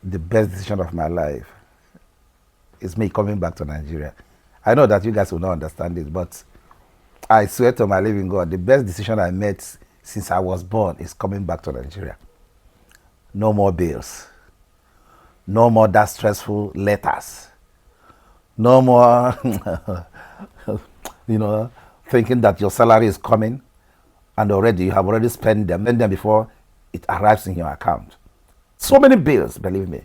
the best decision of my life is me coming back to Nigeria. I know that you guys will not understand it, but I swear to my living God, the best decision I made since I was born is coming back to Nigeria. No more bills. No more that stressful letters. No more, you know, thinking that your salary is coming and already you have already spent them before it arrives in your account. So many bills, believe me.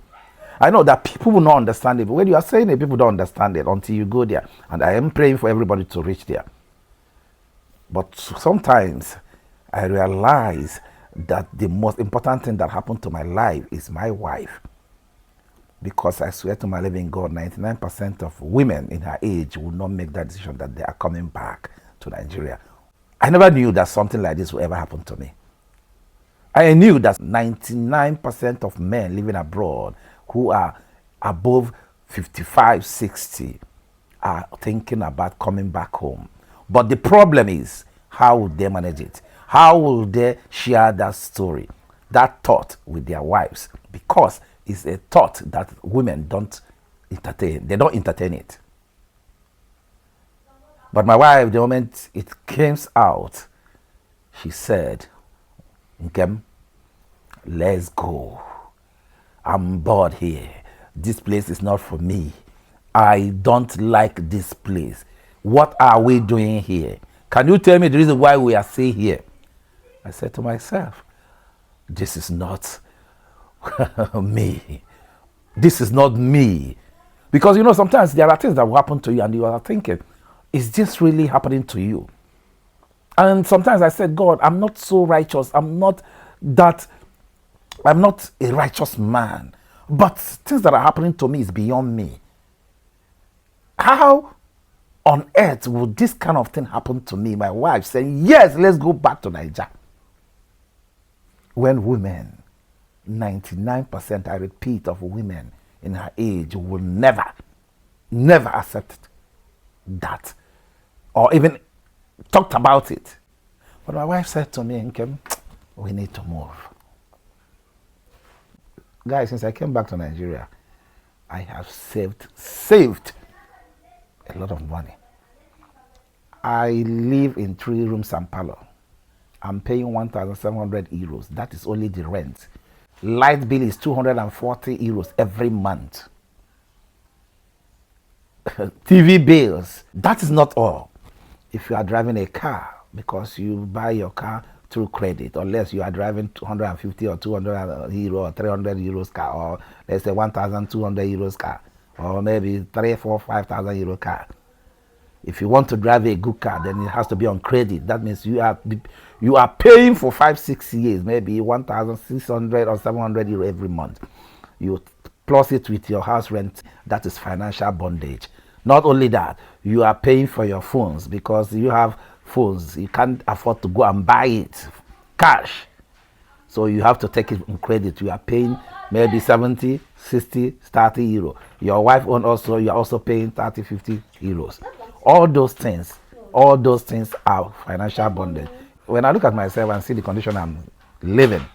I know that people will not understand it, but when you are saying it, people don't understand it until you go there. And I am praying for everybody to reach there. But sometimes I realize that the most important thing that happened to my life is my wife. Because I swear to my living God, 99% of women in her age will not make that decision that they are coming back to Nigeria. I never knew that something like this would ever happen to me. I knew that 99% of men living abroad who are above 55, 60 are thinking about coming back home. But the problem is, how will they manage it? How will they share that story, that thought with their wives? Because it's a thought that women don't entertain. They don't entertain it. But my wife, the moment it came out, she said, Nkem, let's go. I'm bored here. This place is not for me. I don't like this place. What are we doing here? Can you tell me the reason why we are staying here? I said to myself, this is not me. This is not me. Because, sometimes there are things that will happen to you and you are thinking, is this really happening to you? And sometimes I said, God, I'm not so righteous. I'm not a righteous man. But things that are happening to me is beyond me. How on earth would this kind of thing happen to me? My wife saying, yes, let's go back to Nigeria. When women, 99%, I repeat, of women in her age will never accept that or even talked about it. But my wife said to me, Nkem, we need to move. Guys, since I came back to Nigeria, I have saved a lot of money. I live in 3 rooms and parlor. I'm paying 1,700 euros. That is only the rent. Light bill is 240 euros every month. TV bills. That is not all. If you are driving a car, because you buy your car through credit, unless you are driving 250 or 200 euro or 300 euros car, or let's say 1,200 euros car, or maybe 3, 4, 5,000 euro car. If you want to drive a good car, then it has to be on credit. That means you are paying for 5, 6 years, maybe 1,600 or 700 euro every month. You plus it with your house rent. That is financial bondage. Not only that, you are paying for your phones because you have phones. You can't afford to go and buy it cash. So you have to take it on credit. You are paying maybe 70, 60, 30 euro. Your wife you are also paying 30, 50 euros. All those things are financial bondage. When I look at myself and see the condition I'm living,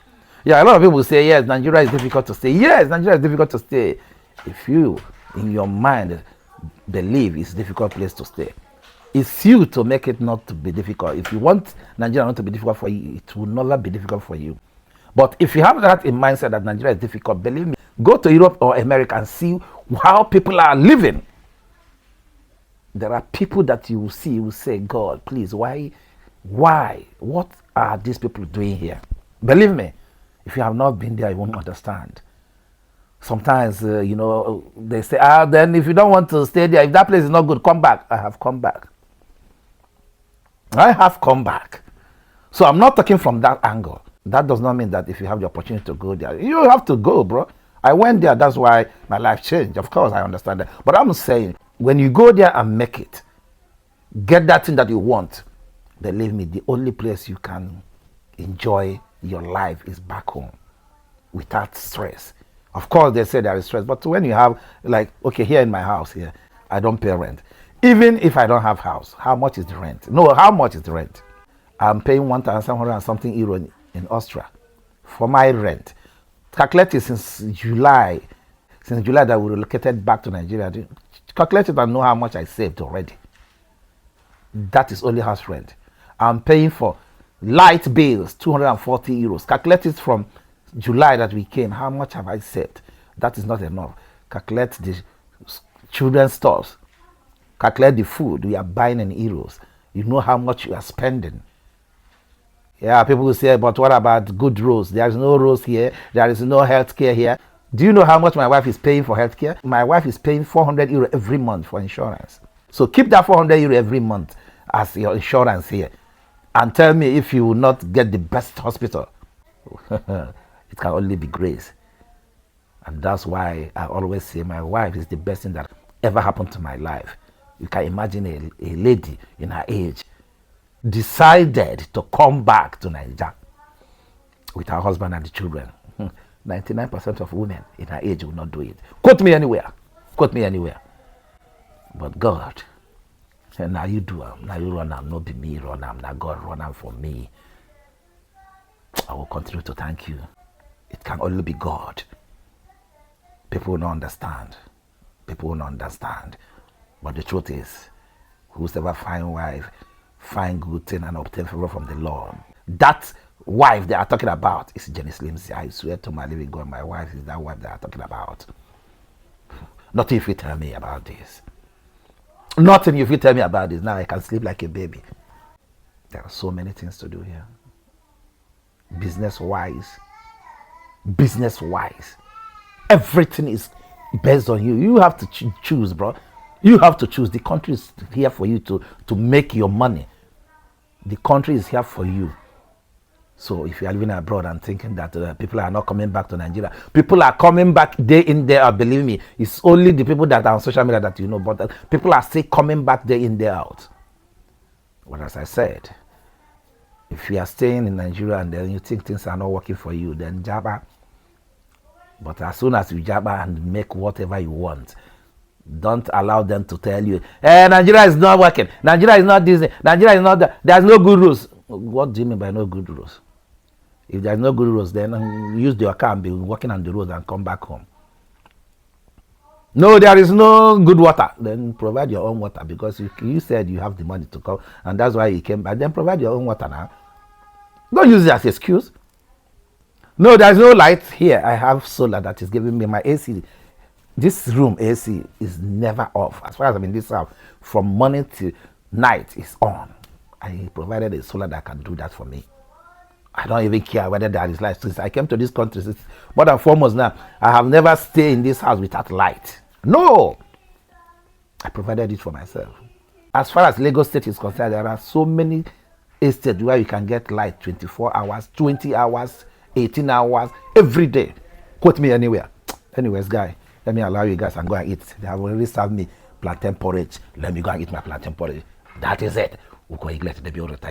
a lot of people say, yes, Nigeria is difficult to stay. Yes, Nigeria is difficult to stay. If you, in your mind, believe it's a difficult place to stay, it's you to make it not to be difficult. If you want Nigeria not to be difficult for you, it will never be difficult for you. But if you have that in mindset that Nigeria is difficult, believe me, go to Europe or America and see how people are living. There are people that you will see, you will say, God, please, why? What are these people doing here? Believe me, if you have not been there, you won't understand. Sometimes, they say, then if you don't want to stay there, if that place is not good, come back. I have come back. So I'm not talking from that angle. That does not mean that if you have the opportunity to go there, you have to go, bro. I went there, that's why my life changed. Of course, I understand that. But I'm saying, when you go there and make it, get that thing that you want, believe me, the only place you can enjoy your life is back home without stress. Of course, they say there is stress, but when you have, here in my house here, I don't pay rent. Even if I don't have house, how much is the rent? No, how much is the rent? I'm paying 1,700 and something euro in Austria for my rent. Calculate it since July. Since July that we relocated back to Nigeria. Calculate it and know how much I saved already. That is only house rent. I'm paying for light bills, 240 euros. Calculate it from July that we came. How much have I saved? That is not enough. Calculate the children's stores. Calculate the food we are buying in euros. You know how much you are spending. Yeah, people will say, but what about good roads? There is no roads here. There is no health care here. Do you know how much my wife is paying for health care? My wife is paying 400 euro every month for insurance. So keep that 400 euro every month as your insurance here. And tell me if you will not get the best hospital. It can only be grace. And that's why I always say my wife is the best thing that ever happened to my life. You can imagine a lady in her age decided to come back to Nigeria with her husband and the children. 99% of women in her age will not do it. Quote me anywhere. Quote me anywhere. But God, and now you do them. Now you run them. Not be me run them. Now God run them for me. I will continue to thank you. It can only be God. People will not understand. People will not understand. But the truth is, whosoever find wife, find good thing and obtain favor from the Lord. That wife they are talking about is Jenny Slims. I swear to my living God, my wife is that wife they are talking about. Nothing if you tell me about this. Nothing if you tell me about this. Now I can sleep like a baby. There are so many things to do here. Business-wise. Business-wise. Everything is based on you. You have to choose, bro. You have to choose. The country is here for you to make your money. The country is here for you. So if you are living abroad and thinking that people are not coming back to Nigeria, people are coming back day in, day out. Believe me, it's only the people that are on social media that you know, but people are still coming back day in, day out. But as I said, if you are staying in Nigeria and then you think things are not working for you, then jabba. But as soon as you jabba and make whatever you want, don't allow them to tell you, hey, Nigeria is not working. Nigeria is not this. Nigeria is not that. There's no good rules. What do you mean by no good rules? If there's no good rules, then use your car and be walking on the road and come back home. No, there is no good water. Then provide your own water because you said you have the money to come and that's why you came back. Then provide your own water now. Don't use it as an excuse. No, there's no light here. I have solar that is giving me my AC. This room AC is never off. As far as I'm in this house, from morning to night is on. I provided a solar that can do that for me. I don't even care whether there is light. Since I came to this country, since more than 4 months now, I have never stayed in this house without light. No! I provided it for myself. As far as Lagos State is concerned, there are so many estates where you can get light 24 hours, 20 hours, 18 hours, every day. Quote me anywhere. Anyways, guy, let me allow you guys and go and eat. They have already served me plantain porridge. Let me go and eat my plantain porridge. That is it. We'll go and let the building. Thank you.